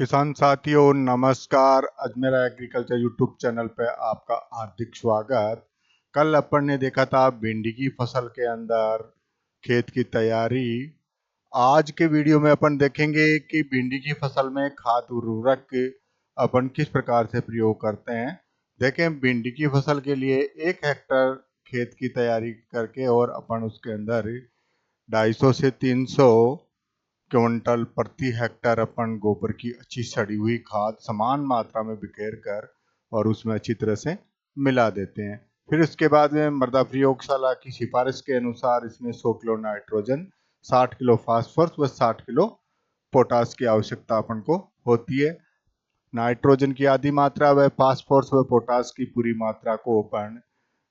किसान साथियों नमस्कार। अजमेरा एग्रीकल्चर यूट्यूब चैनल पे आपका हार्दिक स्वागत। कल अपन ने देखा था भिंडी की फसल के अंदर खेत की तैयारी। आज के वीडियो में अपन देखेंगे कि भिंडी की फसल में खाद उर्वरक अपन किस प्रकार से प्रयोग करते हैं। देखें, भिंडी की फसल के लिए 1 हेक्टर खेत की तैयारी करके और अपन उसके अंदर 250 से 300 क्विंटल प्रति हेक्टर अपन गोबर की अच्छी सड़ी हुई खाद समान मात्रा में बिखेर कर और उसमें अच्छी तरह से मिला देते हैं। फिर उसके बाद में मृदा प्रयोगशाला की सिफारिश के अनुसार इसमें 100 किलो नाइट्रोजन, 60 किलो फास्फोरस व 60 किलो पोटास की आवश्यकता अपन को होती है। नाइट्रोजन की आधी मात्रा व फास्फोरस व पोटास की पूरी मात्रा को अपन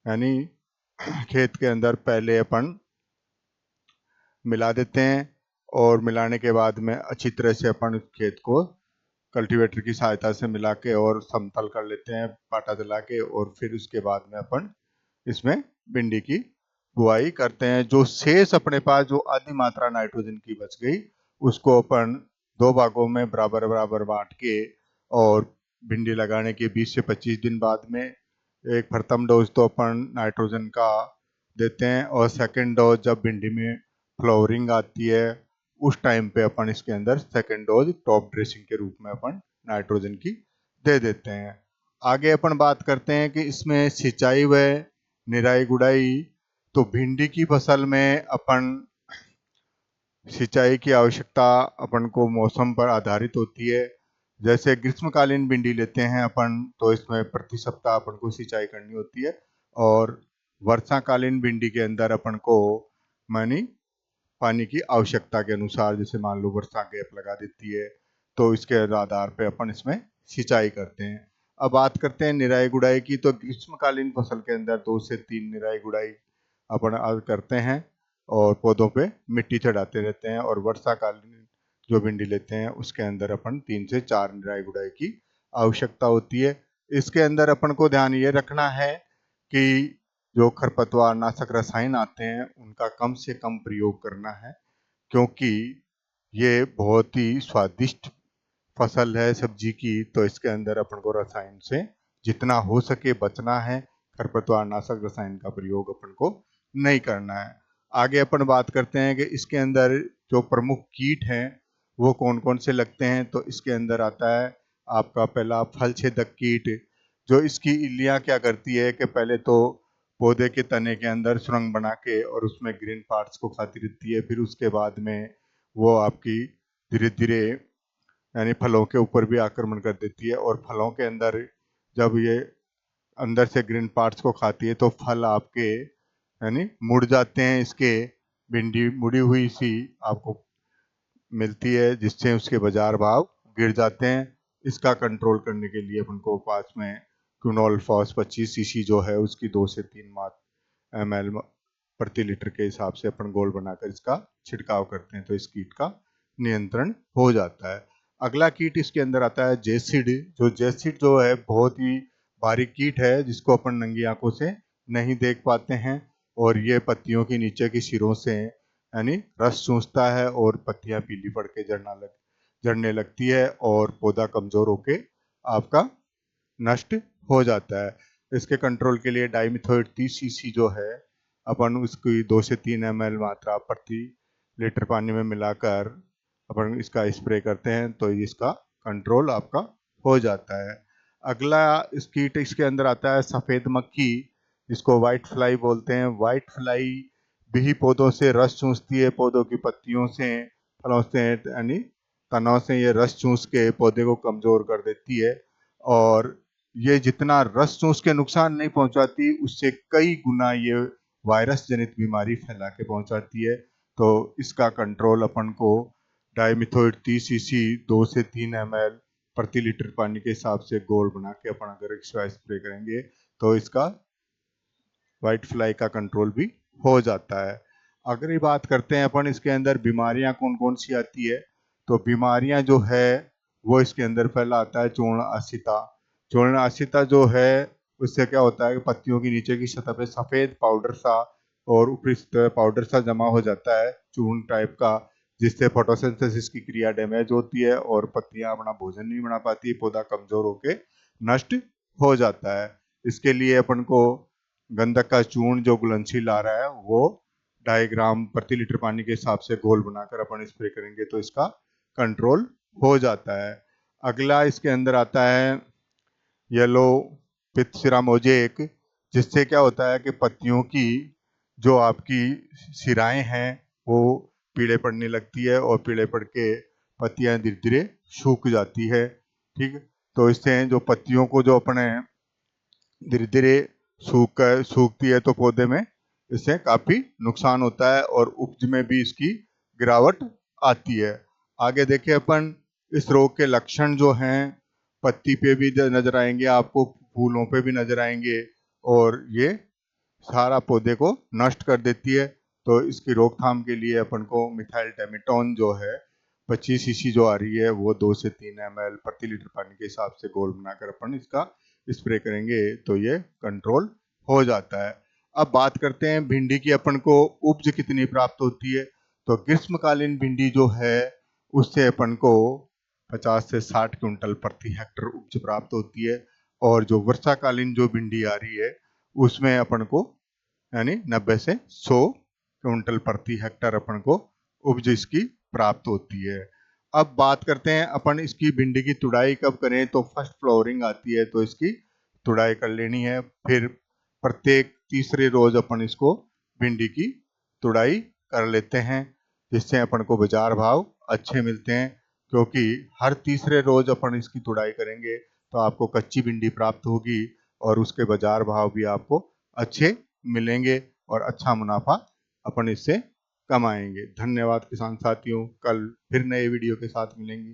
यानी खेत के अंदर पहले अपन मिला देते हैं और मिलाने के बाद में अच्छी तरह से अपन उस खेत को कल्टीवेटर की सहायता से मिला के और समतल कर लेते हैं पाटा दिला के, और फिर उसके बाद में अपन इसमें भिंडी की बुआई करते हैं। जो शेष अपने पास जो आधी मात्रा नाइट्रोजन की बच गई उसको अपन 2 भागों में बराबर बराबर बांट के और भिंडी लगाने के 20 से 25 दिन बाद में एक प्रथम डोज तो अपन नाइट्रोजन का देते हैं और सेकंड डोज जब भिंडी में फ्लावरिंग आती है उस टाइम पे अपन इसके अंदर सेकंड डोज टॉप ड्रेसिंग के रूप में अपन नाइट्रोजन की दे देते हैं। आगे अपन बात करते हैं कि इसमें सिंचाई व निराई गुड़ाई। तो भिंडी की फसल में अपन सिंचाई की आवश्यकता अपन को मौसम पर आधारित होती है। जैसे ग्रीष्मकालीन भिंडी लेते हैं अपन तो इसमें प्रति सप्ताह अपन को सिंचाई करनी होती है, और वर्षाकालीन भिंडी के अंदर अपन को मानी पानी की आवश्यकता के अनुसार, जैसे मान लो वर्षा गैप लगा देती है तो इसके आधार पे अपन इसमें सिंचाई करते हैं। अब बात करते हैं निराई गुड़ाई की। तो ग्रीष्मकालीन फसल के अंदर 2 से 3 निराई गुड़ाई अपन करते हैं और पौधों पे मिट्टी चढ़ाते रहते हैं, और वर्षाकालीन जो भिंडी लेते हैं उसके अंदर अपन 3 से 4 निराई गुड़ाई की आवश्यकता होती है। इसके अंदर अपन को ध्यान ये रखना है कि जो खरपतवार नाशक रसायन आते हैं उनका कम से कम प्रयोग करना है, क्योंकि ये बहुत ही स्वादिष्ट फसल है सब्जी की। तो इसके अंदर अपन को रसायन से जितना हो सके बचना है। खरपतवार नाशक रसायन का प्रयोग अपन को नहीं करना है। आगे अपन बात करते हैं कि इसके अंदर जो प्रमुख कीट हैं वो कौन कौन से लगते हैं। तो इसके अंदर आता है आपका पहला फल छेदक कीट। जो इसकी इल्लियां क्या करती है कि पहले तो पौधे के तने के अंदर सुरंग बना के और उसमें ग्रीन पार्ट्स को खाती रहती है। फिर उसके बाद में वो आपकी धीरे धीरे यानी फलों के ऊपर भी आक्रमण कर देती है, और फलों के अंदर जब ये अंदर से ग्रीन पार्ट्स को खाती है तो फल आपके यानी मुड़ जाते हैं। इसके भिंडी मुड़ी हुई सी आपको मिलती है जिससे उसके बाजार भाव गिर जाते हैं। इसका कंट्रोल करने के लिए अपन को पास में क्विनोल फॉस 25 सीसी जो है उसकी 2 से 3 ml प्रति लीटर के हिसाब से अपन गोल बनाकर इसका छिड़काव करते हैं तो इस कीट का नियंत्रण हो जाता है। अगला कीट इसके अंदर आता है जेसिड। जो जेसिड जो है बहुत ही बारीक कीट है जिसको अपन नंगी आंखों से नहीं देख पाते हैं, और ये पत्तियों के नीचे की सिरों से यानी रस चूसता है और पत्तियां पीली पड़ के झड़ने लगती है और पौधा कमजोर होके आपका नष्ट हो जाता है। इसके कंट्रोल के लिए डाइमिथोएट 30 सीसी जो है अपन उसकी 2 से 3 ml मात्रा प्रति लीटर पानी में मिलाकर अपन इसका स्प्रे करते हैं तो इसका कंट्रोल आपका हो जाता है। अगला इस कीट इसके अंदर आता है सफेद मक्खी, जिसको व्हाइट फ्लाई बोलते हैं। व्हाइट फ्लाई भी पौधों से रस चूसती है, पौधों की पत्तियों से फलों से यानी तनों से ये रस चूस के पौधे को कमजोर कर देती है, और ये जितना रस चूस के नुकसान नहीं पहुंचाती उससे कई गुना ये वायरस जनित बीमारी फैला के पहुंचाती है। तो इसका कंट्रोल अपन को डाइमिथोएट 30 सीसी 2 से 3 ml प्रति लीटर पानी के हिसाब से गोल बना के अपन अगर इसका स्प्रे करेंगे तो इसका व्हाइट फ्लाई का कंट्रोल भी हो जाता है। अगर ये बात करते हैं अपन इसके अंदर बीमारियां कौन कौन सी आती है, तो बीमारियां जो है वो इसके अंदर पहला आता है चूर्ण आसिता। चूर्ण आसिता जो है उससे क्या होता है कि पत्तियों की नीचे की सतह पे सफेद पाउडर सा और ऊपरी सतह पाउडर सा जमा हो जाता है चूर्ण टाइप का, जिससे फोटोसिंथेसिस की क्रिया डैमेज होती है और पत्तियां अपना भोजन नहीं बना पाती, पौधा कमजोर होके नष्ट हो जाता है। इसके लिए अपन को गंधक का चूर्ण जो घुलनशील आ रहा है वो 2.5 ग्राम प्रति लीटर पानी के हिसाब से घोल बनाकर अपन स्प्रे करेंगे तो इसका कंट्रोल हो जाता है। अगला इसके अंदर आता है येलो पित्तसिरा मोजेक, जिससे क्या होता है कि पत्तियों की जो आपकी सिराएं हैं वो पीले पड़ने लगती है और पीले पड़ के पत्तियां धीरे धीरे सूख जाती है। ठीक, तो इससे जो पत्तियों को जो अपने धीरे धीरे सूखती है तो पौधे में इससे काफी नुकसान होता है और उपज में भी इसकी गिरावट आती है। आगे देखिए अपन इस रोग के लक्षण जो हैं पत्ती पे भी नजर आएंगे, आपको फूलों पे भी नजर आएंगे और ये सारा पौधे को नष्ट कर देती है। तो इसकी रोकथाम के लिए अपन को मिथाइल टेमेटोन जो है 25 सीसी जो आ रही है वो 2 से 3 ml प्रति लीटर पानी के हिसाब से घोल बनाकर अपन इसका स्प्रे करेंगे तो ये कंट्रोल हो जाता है। अब बात करते हैं भिंडी की अपन को उपज कितनी प्राप्त होती है। तो ग्रीष्मकालीन भिंडी जो है उससे अपन को 50 से 60 क्विंटल प्रति हेक्टर उपज प्राप्त होती है और जो वर्षाकालीन जो भिंडी आ रही है उसमें अपन को यानी 90 से 100 क्विंटल प्रति हेक्टर अपन को उपज इसकी प्राप्त होती है। अब बात करते हैं अपन इसकी भिंडी की तुड़ाई कब करें। तो फर्स्ट फ्लावरिंग आती है तो इसकी तुड़ाई कर लेनी है, फिर प्रत्येक तीसरे रोज अपन इसको भिंडी की तुड़ाई कर लेते हैं जिससे अपन को बाजार भाव अच्छे मिलते हैं, क्योंकि हर तीसरे रोज अपन इसकी तुड़ाई करेंगे तो आपको कच्ची भिंडी प्राप्त होगी और उसके बाजार भाव भी आपको अच्छे मिलेंगे और अच्छा मुनाफा अपन इससे कमाएंगे। धन्यवाद किसान साथियों, कल फिर नए वीडियो के साथ मिलेंगे।